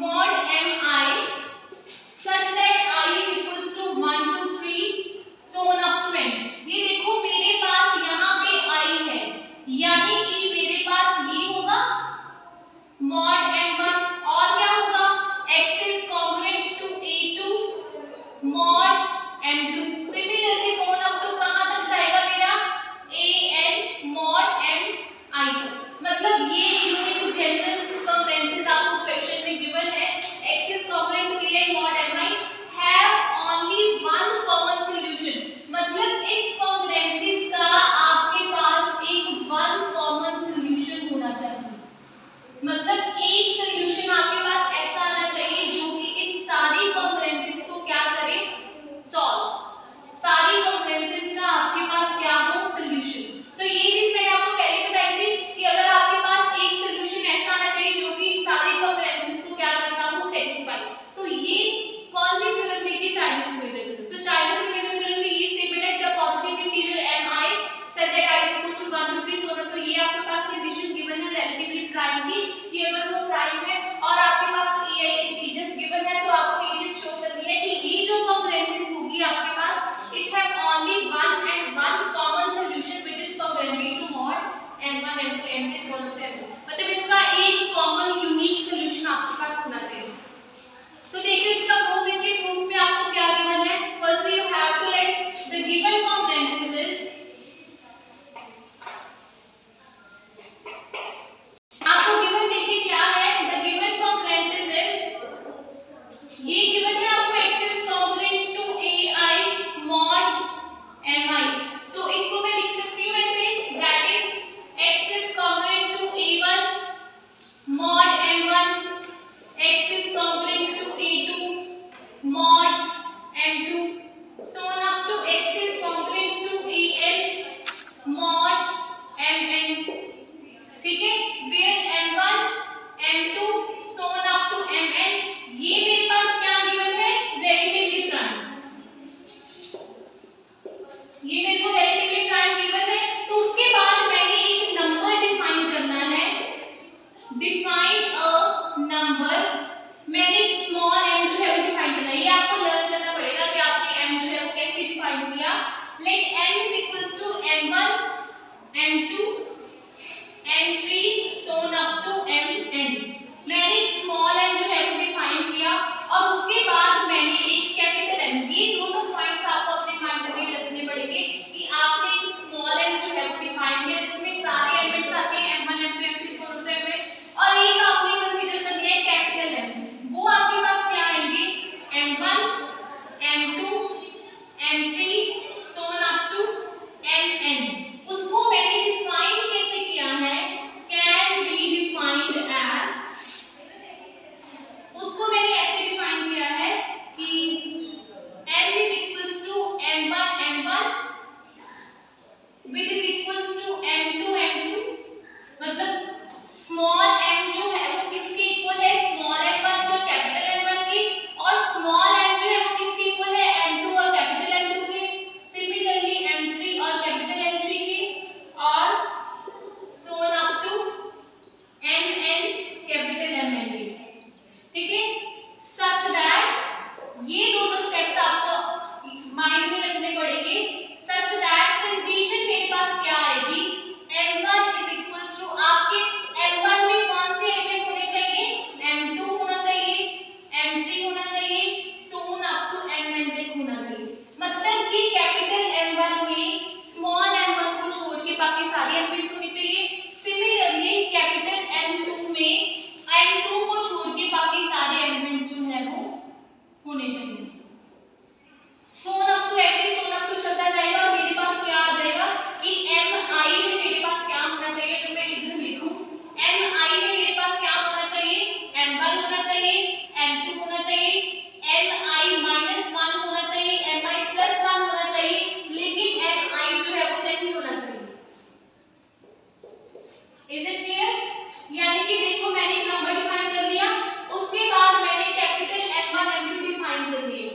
mod mi such that I is equals to 1 to 3 so on up to n। ये देखो मेरे पास यहाँ पे i है, यानी कि मेरे पास ये होगा mod m1 और क्या होगा x is congruent to a2 mod m2। Similarly so on up to कहाँ तक जाएगा मेरा an mod mi तक। मतलब ये इन्होंने कुछ जनरल कंकरेंसेस आपको क्वेश्चन में गिवन है, x is congruent to a mod mi have only one common solution। मतलब इस कंकरेंसेस का आपके पास एक वन कॉमन सॉल्यूशन होना चाहिए। मतलब एक सॉल्यूशन आपके पास ऐसा आना चाहिए जो कि इन सारी कंकरेंसेस को क्या करे, सॉल्व। सारी कंकरेंसेस का आपके पास क्या हो, सॉल्यूशन। तो ये चीज मैंने आपको पहले बताई थी कि अगर आपके पास एक सॉल्यूशन ऐसा आना चाहिए जो कि सारी कंकरेंसेस को क्या करता हो, सेटिस्फाई। तो ये कौन सी थ्योरम है, चाइनीज न्यूटन थ्योरम। तो चाइनीज न्यूटन थ्योरम में ये स्टेटमेंट है the positive integer mi such that I is equals to 1 to 3 so on। तो ये आपके पास कंडीशन गिवन है रिलेटिवली प्राइम की कि अगर वो प्राइम है और आपके पास ai इंटीजर्स गिवन है तो आपको ये चीज शो करनी है कि ये जो कंकरेंसेस होगी आपके पास it have only one and one common solution which is congruent to mod m1 m2 m3 so on to m। मतलब इसका एक कॉमन यूनिक सॉल्यूशन आपके पास होना चाहिए। तो देखिए इसका प्रूफ, इसके प्रूफ में आपको क्या गिवन है, firstly you have to let the given congruences is, आपको गिवन देखिए क्या है, द गिवन कंकरेंसेस इज, ये गिवन है आपको x is congruent to ai mod mi। तो इसको मैं लिख सकती हूँ ऐसे, that is x is congruent to a1 mod m1, x is congruent to a2 mod m2 so on up to x is congruent to an mod mn। ठीक है, where m1 m2 so on up to mn ये मेरे पास क्या given है, relatively prime. ये मेरे को relatively prime given है। तो उसके बाद मैंने एक नंबर डिफाइन करना है, डिफाइन अ नंबर। मैंने एक स्मॉल m जो है वो डिफाइन करना है, ये आपको लर्न करना पड़ेगा कि आपने m जो है वो कैसे डिफाइन किया। Let m is equals to m1 m2 m3 so on up to mn। मैंने एक स्मॉल m जो है वो डिफाइन किया और उसके बाद मैंने एक कैपिटल M। ये दोनों पॉइंट्स आपको अपने माइंड में रखने पड़ेंगे कि आपने एक स्मॉल m जो है वो डिफाइन किया जिसमें सारे एलिमेंट्स आते हैं m1 m2 m3 so on to mn, और एक आपने कंसीडर करनी है कैपिटल M। वो आपके पास क्या आएंगे, m1 m2 m3 so on up to mn। उसको मैंने डिफाइन कैसे किया है, कैन बी डिफाइंड एज, उसको मैंने ऐसे डिफाइन किया है कि m is equals to m1 m1 which is equals to m2 m2। मतलब स्मॉल m जो है वो किसके इक्वल है, स्मॉल m1 तो कैपिटल m1 की, और स्मॉल m जो है वो किसके इक्वल है, m2 और कैपिटल m2 के। सिमिलरली m3 और कैपिटल m3 की, और so on up to mn capital mn की। ठीक है, सच दैट ये दोनों स्टेप्स आपको माइंड में रखने पड़ेंगे। सच दैट कंडीशन मेरे पास क्या आएगी, m1 इज इक्वल्स टू, आपके m1 में कौन से एलिमेंट होने चाहिए, m2 होना चाहिए, m3 होना चाहिए, so on up to mn तक होना चाहिए। मतलब कि कैपिटल m1 में स्मॉल m1 को छोड़ के बाकी सारे एलिमेंट्स होने चाहिए। सिमिलरली कैपिटल m2 में m2 को छोड़ के बाकी सारे एलिमेंट्स जो है वो होने चाहिए। so on up to ऐसे so on up to चलता जाएगा और मेरे पास क्या आ जाएगा कि mi में मेरे पास क्या होना चाहिए, तो मैं इधर लिखूं mi में मेरे पास क्या होना चाहिए, m1 होना चाहिए, m2 होना चाहिए, mi minus 1 होना चाहिए, mi plus 1 होना चाहिए, लेकिन mi जो है वो नहीं होना चाहिए। Is it clear? यानी कि देखो मैंने एक नंबर डिफाइन कर लिया, उसके बाद मैंने कैपिटल m1 m2 डिफाइन कर दिए,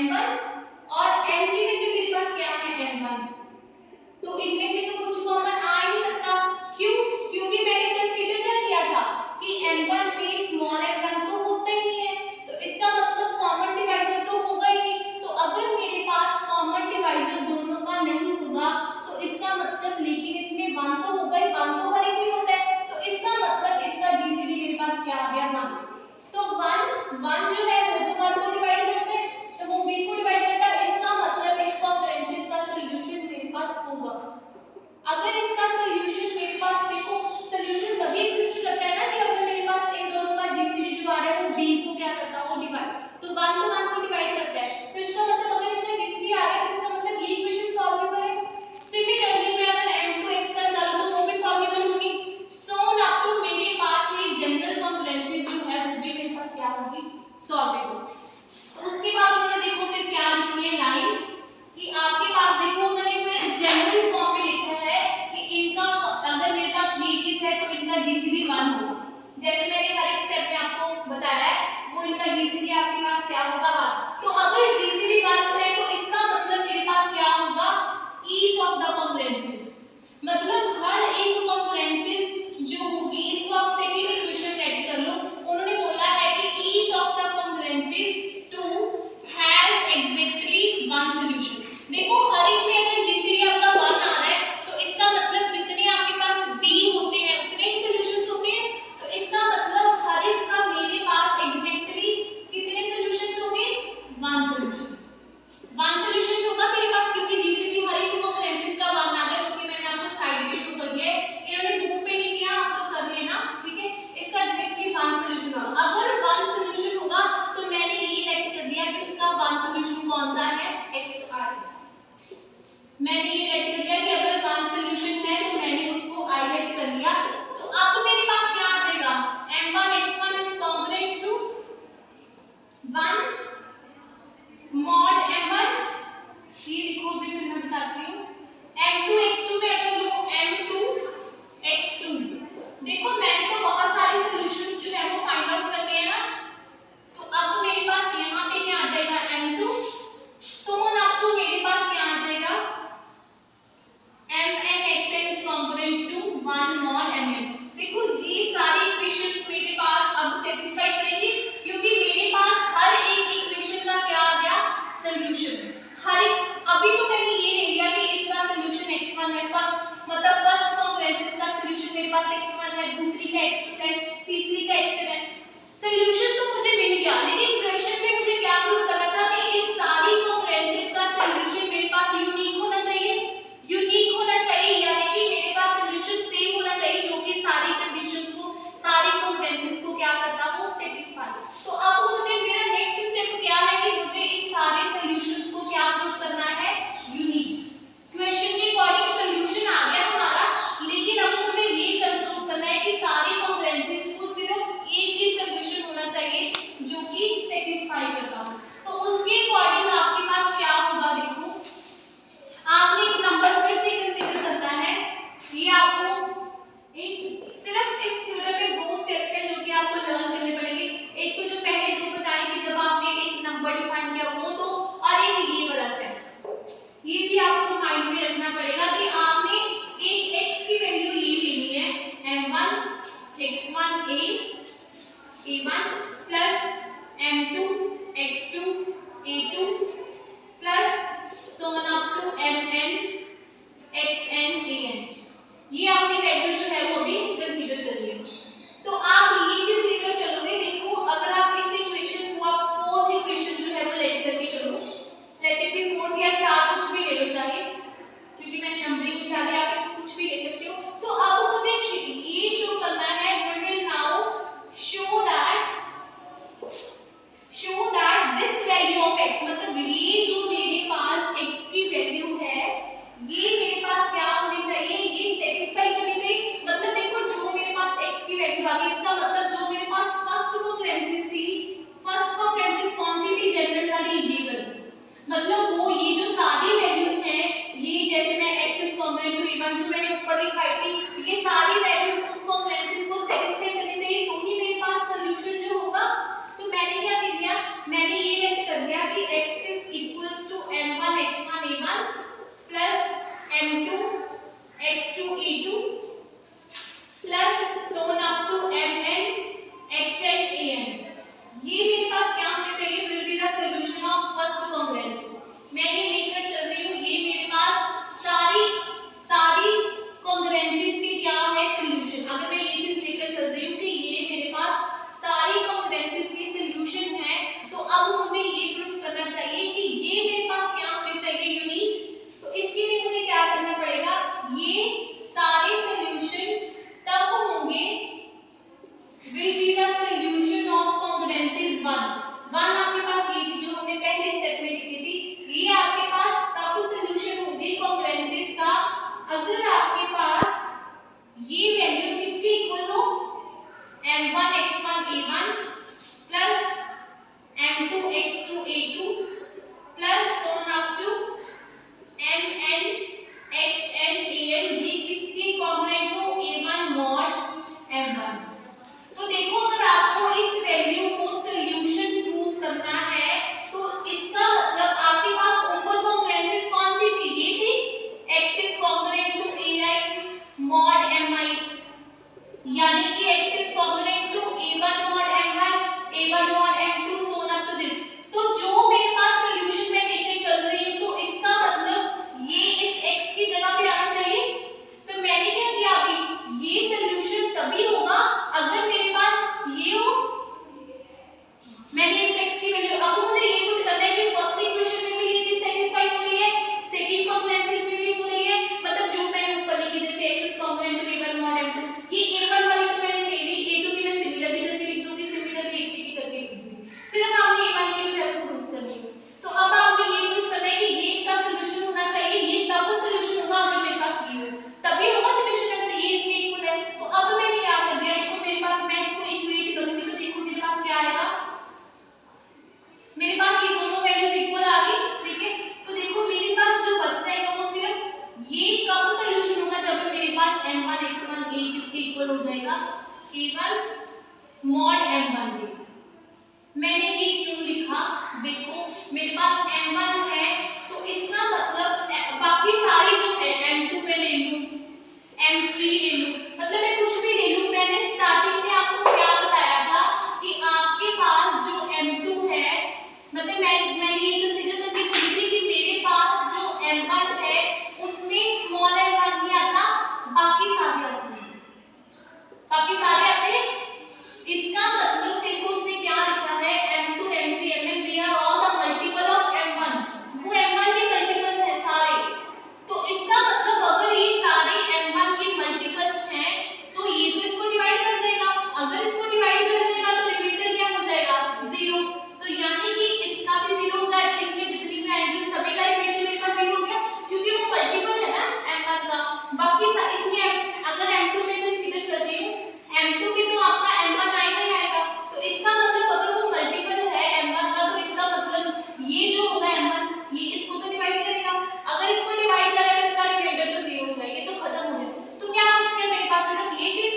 m1 और m की वैल्यू मेरे पास क्या है m1, तो इनमें से तो कुछ कॉमन आ ही नहीं सकता। क्यों? क्योंकि मैंने कंसीडर क्या किया था कि m1 में स्मॉल m1 तो होता ही नहीं है, तो इसका मतलब कॉमन डिवाइजर तो होगा ही नहीं। तो अगर मेरे पास कॉमन डिवाइजर दोनों का नहीं होगा तो इसका मतलब, लेकिन इसमें 1 तो होगा ही, 1 तो हर एक में होता है, तो इसका मतलब इसका जीसीडी मेरे पास क्या आ गया 1। तो 1 जो है वो तो 1 को डिवाइड करते हैं, तो वो b को डिवाइड करता है, इसका मतलब इस कॉन्फ्रेंसेस का सॉल्यूशन मेरे पास होगा। अगर इसका सॉल्यूशन मेरे पास, देखो सॉल्यूशन तभी एग्जिस्ट करता है ना कि अगर मेरे पास इन दोनों का जीसीडी जो आ रहा है वो b को क्या करता है, वो डिवाइड, तो 1 तो 1 को डिवाइड करता है, तो इसका मतलब अगर इनका जीसीडी आ रहा है तो इसका मतलब ये इक्वेशन सॉल्वेबल है। सिमिलरली मैं अगर m2 x1 डालूं तो वो भी सॉल्वेबल होगी। सो अप टू मेरे पास ये जनरल कॉन्फ्रेंसेस जो है वो भी मेरे पास क्या होगी, सॉल्वेबल। उसके बाद उन्होंने देखो फिर क्या लिखी है लाइन कि आपके पास देखो उन्होंने फिर जनरल फॉर्म में लिखा है कि इनका अगर मेरे पास ये चीज है तो इनका जीसीडी 1 होगा। जैसे मैंने हर एक स्टेप में आपको बताया है वो इनका जीसीडी आपके पास क्या होगा 1। तो अगर जीसीडी 1 है तो इसका मतलब मेरे पास क्या होगा, ईच ऑफ द कॉन्करेंसेस, मतलब हर एक कॉन्करेंसेस जो होगी, इसको आप सेकंड इक्वेशन रेडी कर लो। उन्होंने बोला है कि each of the congruences 2 has exactly 1 solution. देखो हर एक में अगर जीसीडी आपका 1 आ रहा है तो इसका मतलब जितने आपके पास d होते हैं उतने ही सॉल्यूशंस होते हैं, तो इसका मतलब हर एक का मेरे पास एग्जैक्टली कितने सॉल्यूशंस होंगे, 1 सॉल्यूशन। 1 सॉल्यूशन होगा मेरे पास क्योंकि जीसीडी हर एक कॉन्करेंसेस का 1 आ गया, जो कि मैंने आपको साइड पे शो कर दिया है, इन्होंने बुक पे नहीं किया, आप लोग कर लेना, ठीक है। इसका एग्जैक्टली 1 सॉल्यूशन होगा। अगर 1 सॉल्यूशन होगा तो मैंने ये रेक्ट कर दिया कि उसका 1 सॉल्यूशन कौन सा है, x आर। मैंने ये रेक्ट कर दिया कि अगर 1 सॉल्यूशन है तो मैंने उसको i रेक्ट कर लिया। तो अब मेरे पास क्या आ जाएगा, m1 x1 is congruent to 1 mod m1, ये लिखो भी फिर मैं बताती हूँ। m2 x2 में अगर लो m2 x2, देखो मैंने तो बहुत सारे सॉल्यूशंस जो है वो फाइंड आउट करने हैं ना, तो अब मेरे पास यहाँ पे क्या आ जाएगा m2 सोन अप टू मेरे पास क्या आ जाएगा mn xn is congruent to 1 mod mn। देखो ये सारी इक्वेशंस मेरे पास अब सेटिस्फाई करेंगी क्योंकि मेरे पास हर एक इक्वेशन का क्या आ गया, सॉल्यूशन। हर एक, अभी तो मैंने ये ले लिया कि इसका सॉल्यूशन x1 है, फर्स्ट मतलब फर्स्ट कॉन्करेंसेस का सॉल्यूशन मेरे पास x1 है, दूसरी का x2 है, तीसरी का xn है। सॉल्यूशन तो मुझे मिल गया, लेकिन क्वेश्चन में मुझे क्या प्रूव करना था कि इन सारी कॉन्करेंसेस का सॉल्यूशन मेरे पास यूनिक होना चाहिए। यूनिक होना चाहिए यानी कि मेरे पास सॉल्यूशन सेम होना चाहिए जो कि सारी कंडीशंस को, सारी कॉन्करेंसेस को क्या करता है, वो सेटिस्फाई। तो अब मुझे मेरा नेक्स्ट स्टेप क्या है कि मुझे इन सारे सॉल्यूशंस को क्या प्रूव करना है, यूनिक। क्वेश्चन के अकॉर्डिंग सॉल्यूशन आ गया हमारा, लेकिन अब मुझे ये प्रूव करना है कि सारी कॉन्करेंसेस को सिर्फ एक ही सॉल्यूशन होना चाहिए इक्वल हो जाएगा A1 mod M1 के। मैंने ये क्यों लिखा, देखो मेरे पास M1 है तो इसका मतलब बाकी सारी जो है M2 में ले लूं, M3 ले लूं, मतलब मैं कुछ भी ले लूं। मैंने स्टार्टिंग में आपको क्या बताया था कि आपके पास जो M2 है, मतलब मैंने ये कंसीडर करके चली थी कि मेरे पास जो M1 है उसमें स्मॉल m1 नहीं आता, बाकी सारे आते हैं, बाकी सारे आते हैं। इसका मतलब देखो उसने क्या लिखा है, M2 M3 M1 they are all the multiple of M1, वो M1 के मल्टीपल्स हैं सारे। तो इसका मतलब अगर ये सारे M1 के मल्टीपल्स हैं तो ये तो इसको डिवाइड कर जाएगा, अगर इसको डिवाइड कर जाएगा तो रिमाइंडर क्या हो जाएगा 0। तो यानी कि इसका भी 0 होगा, इसमें जितनी भी आएंगी सभी का रिमाइंडर मेरे पास 0 हो गया, क्योंकि वो मल्टीपल है ना M1 का। बाकी इसमें अगर M2 में कंसीडर करते हैं, M2 में तो आपका M1 आएगा ही आएगा, तो इसका मतलब अगर वो मल्टीपल है M1 का तो इसका मतलब ये जो होगा M1 ये इसको तो डिवाइड करेगा, अगर इसको डिवाइड करेगा तो इसका रिमाइंडर तो 0 होगा, ये तो खत्म हो गया। तो क्या बच गया मेरे पास, सिर्फ ये चीज।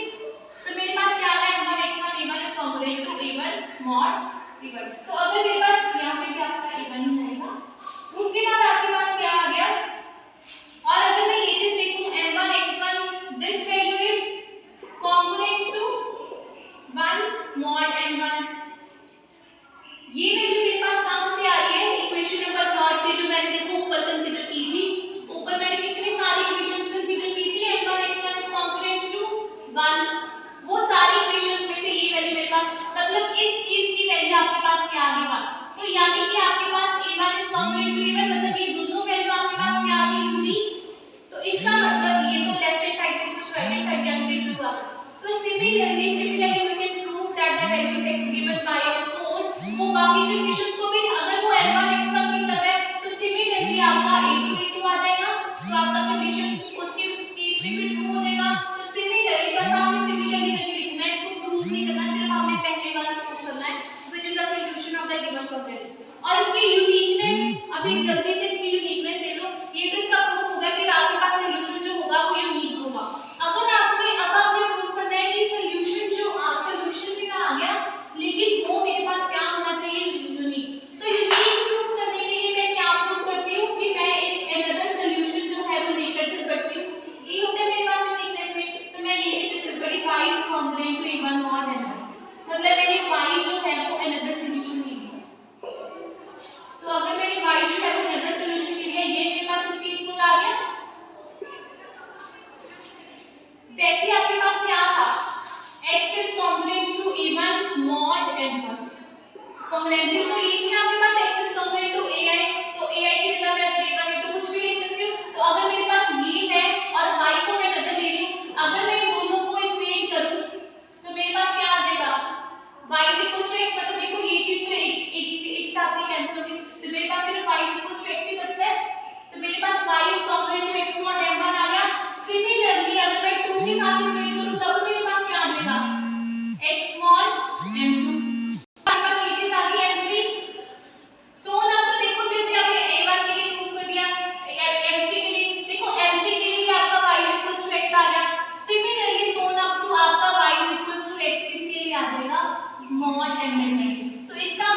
तो मेरे पास क्या आ गया M1 x1 A1 is congruent to A1 mod A1। तो अगर मेरे पास यहाँ पे भी आपका A1 ही आएगा, उसके बाद आपके पास क्या आ गया, और अगर मैं ये चीज देखूं M1 x1 this value is congruent to 1 mod M1, ये वैल्यू मेरे पास कहां से आ रही है, इक्वेशन नंबर 3 से, जो मैंने देखो ऊपर कंसीडर की थी। ऊपर मैंने कितनी सारी इक्वेशंस कंसीडर की थी, M1 x1 is congruent to 1, वो सारी इक्वेशंस में से ये वैल्यू मेरे पास, मतलब इस चीज की वैल्यू आपके पास क्या आ गई 1। तो यानी कि आपके पास A1 is congruent to A1, मतलब ये दोनों वैल्यू आपके पास क्या आ गई यूनिक। तो इसका मतलब ये तो लेफ्ट हैंड साइड से कुछ राइट हैंड साइड कैलकुलेट हुआ। तो similarly we can prove that the value of x given by your phone, वो बाकी के इक्वेशंस को भी अगर वो M1 x1 की तरह है तो सिमिलरली आपका A2 A2 आ जाएगा, तो आपका कंडीशन उसके केस में भी ट्रू हो जाएगा। तो सिमिलरली बस आपने सिमिलरली करके लिखना है, इसको प्रूव नहीं करना, सिर्फ आपने पहले वाला प्रूव करना है which is the solution of the given complex. और इसकी यूनिकनेस, अभी जल्दी से इसकी यूनिकनेस ले लो, ये तो इसका प्रूफ होगा कि आपके पास सॉल्यूशन जो होगा वो यूनिक होगा। अगर आपने प्रूफ करना है कि सॉल्यूशन जो सॉल्यूशन भी आ गया लेकिन वो मेरे पास क्या होना चाहिए, यूनिक। तो यूनिक प्रूफ करने के लिए मैं क्या प्रूफ करती हूँ कि मैं एक अनदर सॉल्यूशन जो है वो लेकर चल पड़ती हूँ, ये होता है मेरे पास यूनिकनेस में। तो मैं ये लेकर चल पड़ी y is congruent to A1 mod M1, मतलब मैंने y जो है वो अनदर सॉल्यूशन ले लिया। तो अगर मैंने y जो है वो अनदर सॉल्यूशन ले लिया, ये मेरे पास इसके इक्वल आ गया। वैसे आपके पास क्या था, x is congruent to A1 mod M1, congruency तो ये थी आपके पास x is congruent to AI, तो AI की जगह मैं अगर A1 A2 कुछ भी ले सकती हूँ। तो अगर मेरे पास ये है और y को मैं नजर ले रही हूँ, अगर मैं दोनों को इक्वेट करूँ तो मेरे पास क्या आ जाएगा, y is equal to x, मतलब देखो ये चीज तो एक साथ में कैंसिल हो गई, तो मेरे पास सिर्फ y is equal to x ही बचता है। तो मेरे पास y is congruent to x mod M1 आ गया। सिमिलरली अगर मैं 2 के साथ इक्वेट करूं तब मेरे पास क्या आ जाएगा, x mod M2, मेरे पास ये चीज आ गई M3। सो ना, तो देखो जैसे हमने A1 के लिए प्रूव कर दिया, M3 के लिए देखो, M3 के लिए भी आपका y is equal to x आ गया। सिमिलरली सो ना तो आपका y is equal to x किसके लिए आ जाएगा, mod M9। तो इसका